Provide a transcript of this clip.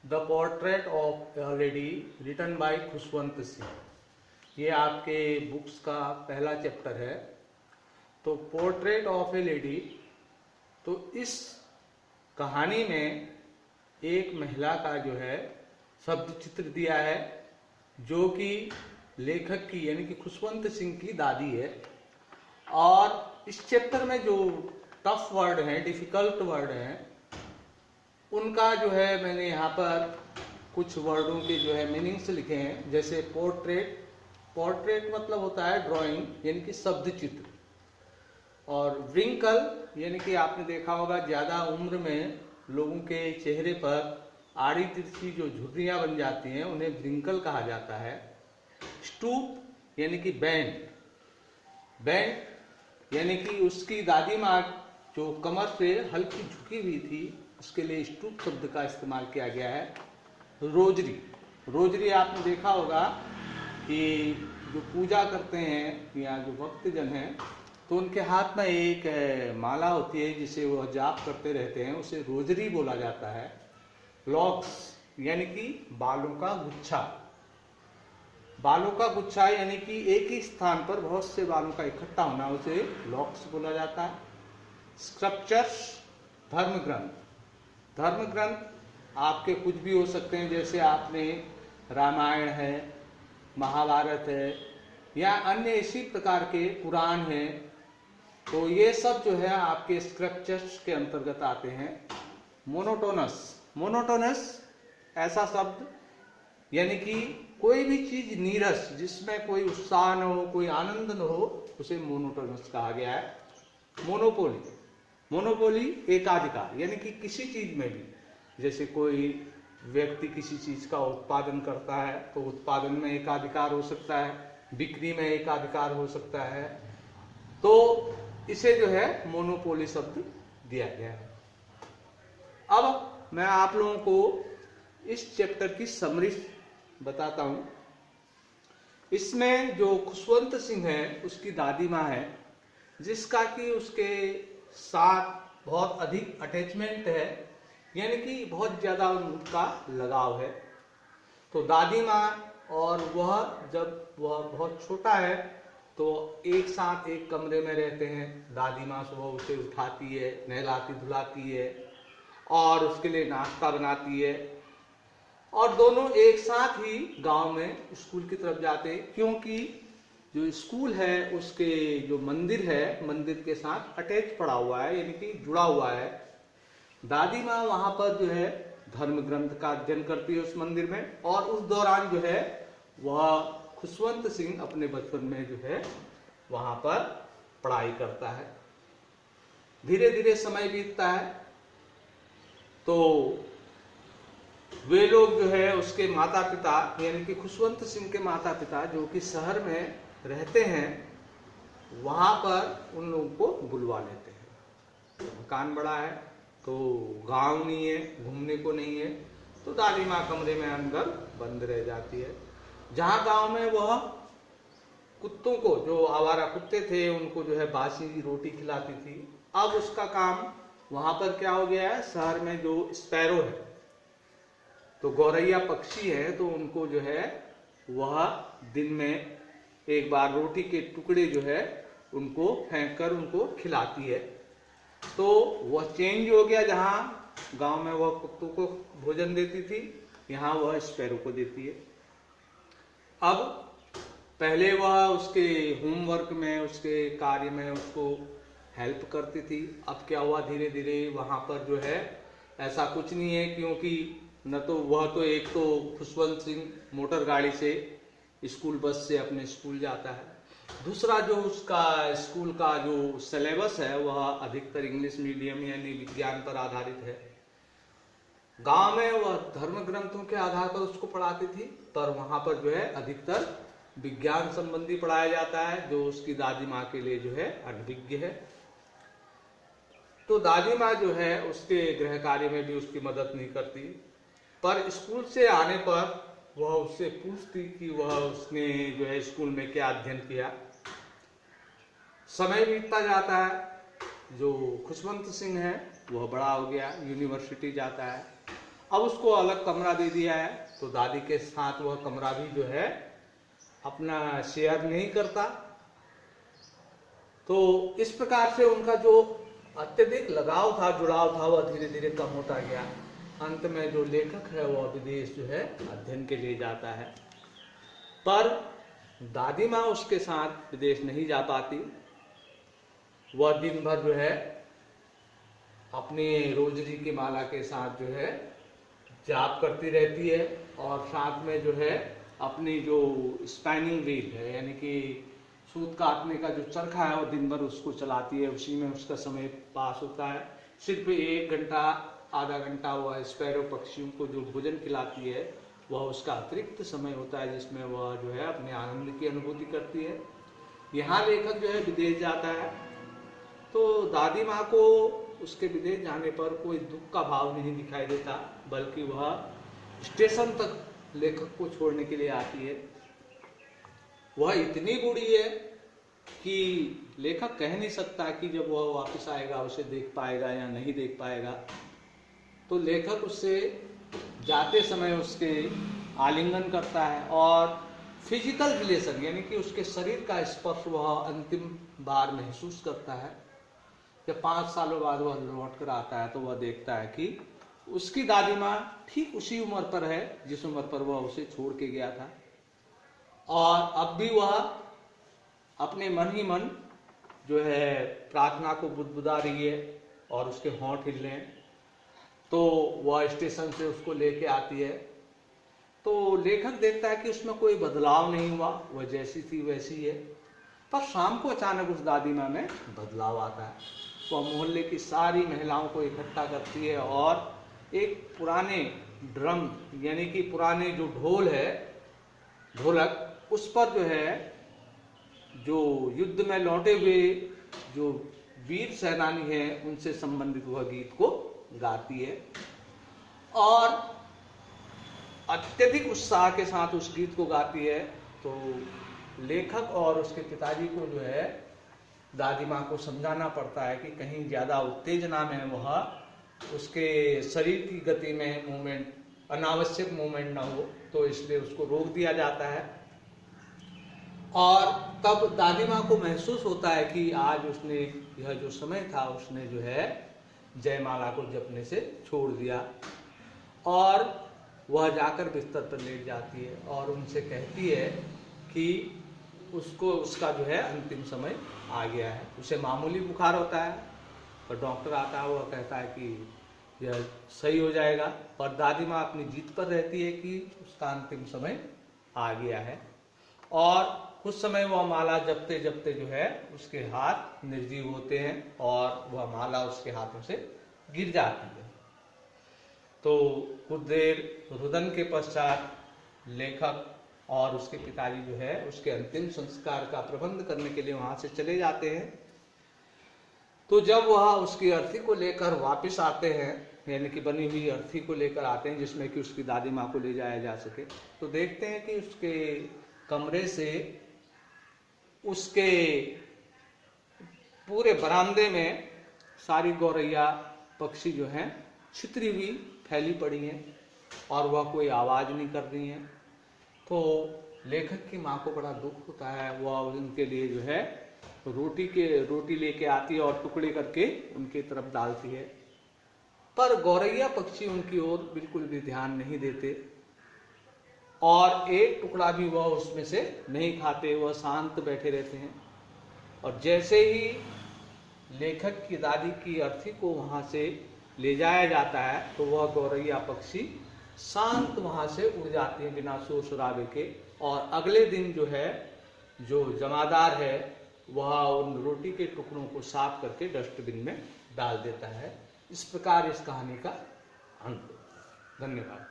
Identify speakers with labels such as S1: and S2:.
S1: The portrait of a lady written by Khushwant Singh. ये आपके books का पहला चैप्टर है। तो पोर्ट्रेट ऑफ ए लेडी, तो इस कहानी में एक महिला का जो है शब्द चित्र दिया है, जो कि लेखक की यानी कि खुशवंत सिंह की दादी है। और इस चैप्टर में जो टफ वर्ड हैं, डिफिकल्ट वर्ड हैं, उनका जो है मैंने यहाँ पर कुछ वर्डों के जो है मीनिंग्स लिखे हैं। जैसे पोर्ट्रेट, पोर्ट्रेट मतलब होता है ड्राइंग यानी कि शब्द चित्र। और व्रिंकल यानी कि आपने देखा होगा ज़्यादा उम्र में लोगों के चेहरे पर आड़ी तिरछी जो झुर्रियाँ बन जाती हैं, उन्हें व्रिंकल कहा जाता है। स्टूप यानी कि बैंड, बैंड यानी कि उसकी दादी माँ जो कमर से हल्की झुकी हुई थी, उसके लिए स्टूप शब्द का इस्तेमाल किया गया है। रोजरी, रोजरी आपने देखा होगा कि जो पूजा करते हैं या जो भक्तजन हैं, तो उनके हाथ में एक माला होती है जिसे वह जाप करते रहते हैं, उसे रोजरी बोला जाता है। लॉक्स यानी कि बालों का गुच्छा, बालों का गुच्छा यानी कि एक ही स्थान पर बहुत से बालों का इकट्ठा होना, उसे लॉक्स बोला जाता है। स्क्रिप्चर्स, धर्म ग्रंथ, धर्म ग्रंथ आपके कुछ भी हो सकते हैं, जैसे आपने रामायण है, महाभारत है, या अन्य इसी प्रकार के पुराण हैं, तो ये सब जो है आपके स्क्रिप्चर्स के अंतर्गत आते हैं। मोनोटोनस, मोनोटोनस ऐसा शब्द यानी कि कोई भी चीज नीरस, जिसमें कोई उत्साह न हो, कोई आनंद न हो, उसे मोनोटोनस कहा गया है। मोनोपोली, मोनोपोली एकाधिकार यानी कि किसी चीज में भी, जैसे कोई व्यक्ति किसी चीज का उत्पादन करता है तो उत्पादन में एकाधिकार हो सकता है, बिक्री में एकाधिकार हो सकता है, तो इसे जो है मोनोपोली शब्द दिया गया है। अब मैं आप लोगों को इस चैप्टर की समरी बताता हूं। इसमें जो खुशवंत सिंह है, उसकी दादी माँ है, जिसका कि उसके साथ बहुत अधिक अटैचमेंट है, यानी कि बहुत ज्यादा उनका लगाव है। तो दादी माँ और वह, जब वह बहुत छोटा है तो एक साथ एक कमरे में रहते हैं। दादी माँ सुबह उसे उठाती है, नहलाती धुलाती है और उसके लिए नाश्ता बनाती है, और दोनों एक साथ ही गांव में स्कूल की तरफ जाते हैं, क्योंकि जो स्कूल है उसके जो मंदिर है, मंदिर के साथ अटैच पड़ा हुआ है, यानी कि जुड़ा हुआ है। दादी माँ वहां पर जो है धर्म ग्रंथ का अध्ययन करती है उस मंदिर में, और उस दौरान जो है वह खुशवंत सिंह अपने बचपन में जो है वहां पर पढ़ाई करता है। धीरे धीरे समय बीतता है, तो वे लोग जो है उसके माता पिता यानी कि खुशवंत सिंह के माता पिता, जो कि शहर में रहते हैं, वहां पर उन लोगों को बुलवा लेते हैं। मकान बड़ा है तो गांव नहीं है, घूमने को नहीं है, तो दादी माँ कमरे में अंदर बंद रह जाती है। जहां गांव में वह कुत्तों को, जो आवारा कुत्ते थे, उनको जो है बासी रोटी खिलाती थी, अब उसका काम वहां पर क्या हो गया है, शहर में जो स्पैरो है, तो गौरैया पक्षी है, तो उनको जो है वह दिन में एक बार रोटी के टुकड़े जो है उनको फेंक कर उनको खिलाती है। तो वह चेंज हो गया, जहां गांव में वह कुत्तों को भोजन देती थी, यहां वह स्पैरो को देती है। अब पहले वह उसके होमवर्क में, उसके कार्य में उसको हेल्प करती थी। अब क्या हुआ, धीरे धीरे वहां पर जो है ऐसा कुछ नहीं है, क्योंकि न तो वह, तो एक तो खुशवंत सिंह मोटर गाड़ी से, स्कूल बस से अपने स्कूल जाता है, दूसरा जो उसका स्कूल का जो सिलेबस है वह अधिकतर इंग्लिश मीडियम यानी विज्ञान पर आधारित है। गांव में वह धर्म ग्रंथों के आधार पर उसको पढ़ाती थी, पर वहां पर जो है अधिकतर विज्ञान संबंधी पढ़ाया जाता है, जो उसकी दादी माँ के लिए जो है अनभिज्ञ है। तो दादी माँ जो है उसके गृह कार्य में भी उसकी मदद नहीं करती, पर स्कूल से आने पर वह उससे पूछती कि वह उसने जो है स्कूल में क्या अध्ययन किया। समय बीतता जाता है, जो खुशवंत सिंह है वह बड़ा हो गया, यूनिवर्सिटी जाता है, अब उसको अलग कमरा दे दिया है, तो दादी के साथ वह कमरा भी जो है अपना शेयर नहीं करता। तो इस प्रकार से उनका जो अत्यधिक लगाव था, जुड़ाव था, वह धीरे धीरे कम होता गया। अंत में जो लेखक है वह विदेश जो है अध्ययन के लिए जाता है, पर दादी माँ उसके साथ विदेश नहीं जा पाती। वह दिन भर जो है अपने रोजरी की माला के साथ जो है जाप करती रहती है, और साथ में जो है अपनी जो स्पाइनिंग व्हील है, यानी कि सूत काटने का जो चरखा है, वो दिन भर उसको चलाती है। उसी में उसका समय पास होता है। सिर्फ 1 घंटा आधा घंटा वह स्पैरो पक्षियों को जो भोजन खिलाती है, वह उसका अतिरिक्त समय होता है, जिसमें वह जो है अपने आनंद की अनुभूति करती है। यहाँ लेखक जो है विदेश जाता है, तो दादी माँ को उसके विदेश जाने पर कोई दुख का भाव नहीं दिखाई देता, बल्कि वह स्टेशन तक लेखक को छोड़ने के लिए आती है। वह इतनी बूढ़ी है कि लेखक कह नहीं सकता कि जब वह वापस आएगा उसे देख पाएगा या नहीं देख पाएगा। तो लेखक उससे जाते समय उसके आलिंगन करता है, और फिजिकल रिलेशन यानी कि उसके शरीर का स्पर्श वह अंतिम बार महसूस करता है। जब 5 सालों बाद वह लौट कर आता है, तो वह देखता है कि उसकी दादी माँ ठीक उसी उम्र पर है जिस उम्र पर वह उसे छोड़ के गया था, और अब भी वह अपने मन ही मन जो है प्रार्थना को बुदबुदा रही है, और उसके होंठ हिल रहे हैं। तो वह स्टेशन से उसको लेके आती है, तो लेखक देखता है कि उसमें कोई बदलाव नहीं हुआ, वह जैसी थी वैसी है। पर शाम को अचानक उस दादी माँ में बदलाव आता है। वह मोहल्ले की सारी महिलाओं को इकट्ठा करती है, और एक पुराने ड्रम यानी कि पुराने जो ढोल है, ढोलक, उस पर जो है जो युद्ध में लौटे हुए जो वीर सेनानी हैं उनसे संबंधित वह गीत को गाती है, और अत्यधिक उत्साह के साथ उस गीत को गाती है। तो लेखक और उसके पिताजी को जो है दादी माँ को समझाना पड़ता है कि कहीं ज्यादा उत्तेजना में वह उसके शरीर की गति में मूवमेंट, अनावश्यक मूवमेंट ना हो, तो इसलिए उसको रोक दिया जाता है। और तब दादी माँ को महसूस होता है कि आज उसने यह जो समय था उसने जो है जयमाला को जपने से छोड़ दिया, और वह जाकर बिस्तर पर लेट जाती है और उनसे कहती है कि उसको उसका जो है अंतिम समय आ गया है। उसे मामूली बुखार होता है, पर डॉक्टर आता है, वह कहता है कि यह सही हो जाएगा, पर दादी माँ अपनी जीत पर रहती है कि उसका अंतिम समय आ गया है। और कुछ समय वह माला जपते जपते जो है उसके हाथ निर्जीव होते हैं, और वह माला उसके हाथों से गिर जाती है। तो कुछ देर रुदन के पश्चात लेखक और उसके पिताजी जो है उसके अंतिम संस्कार का प्रबंध करने के लिए वहां से चले जाते हैं। तो जब वह उसकी अर्थी को लेकर वापस आते हैं, यानी कि बनी हुई अर्थी को लेकर आते हैं जिसमें कि उसकी दादी माँ को ले जाया जा सके, तो देखते हैं कि उसके कमरे से उसके पूरे बरामदे में सारी गौरैया पक्षी जो हैं छितरी हुई फैली पड़ी हैं, और वह कोई आवाज नहीं कर रही हैं। तो लेखक की माँ को बड़ा दुख होता है। वह उनके लिए जो है रोटी लेके आती है और टुकड़े करके उनके तरफ डालती है, पर गौरैया पक्षी उनकी ओर बिल्कुल भी ध्यान नहीं देते, और एक टुकड़ा भी वह उसमें से नहीं खाते। वह शांत बैठे रहते हैं, और जैसे ही लेखक की दादी की अर्थी को वहां से ले जाया जाता है, तो वह गौरैया पक्षी शांत वहां से उड़ जाती है बिना शोर शराबे के। और अगले दिन जो है जो जमादार है वह उन रोटी के टुकड़ों को साफ करके डस्टबिन में डाल देता है। इस प्रकार इस कहानी का अंत। धन्यवाद।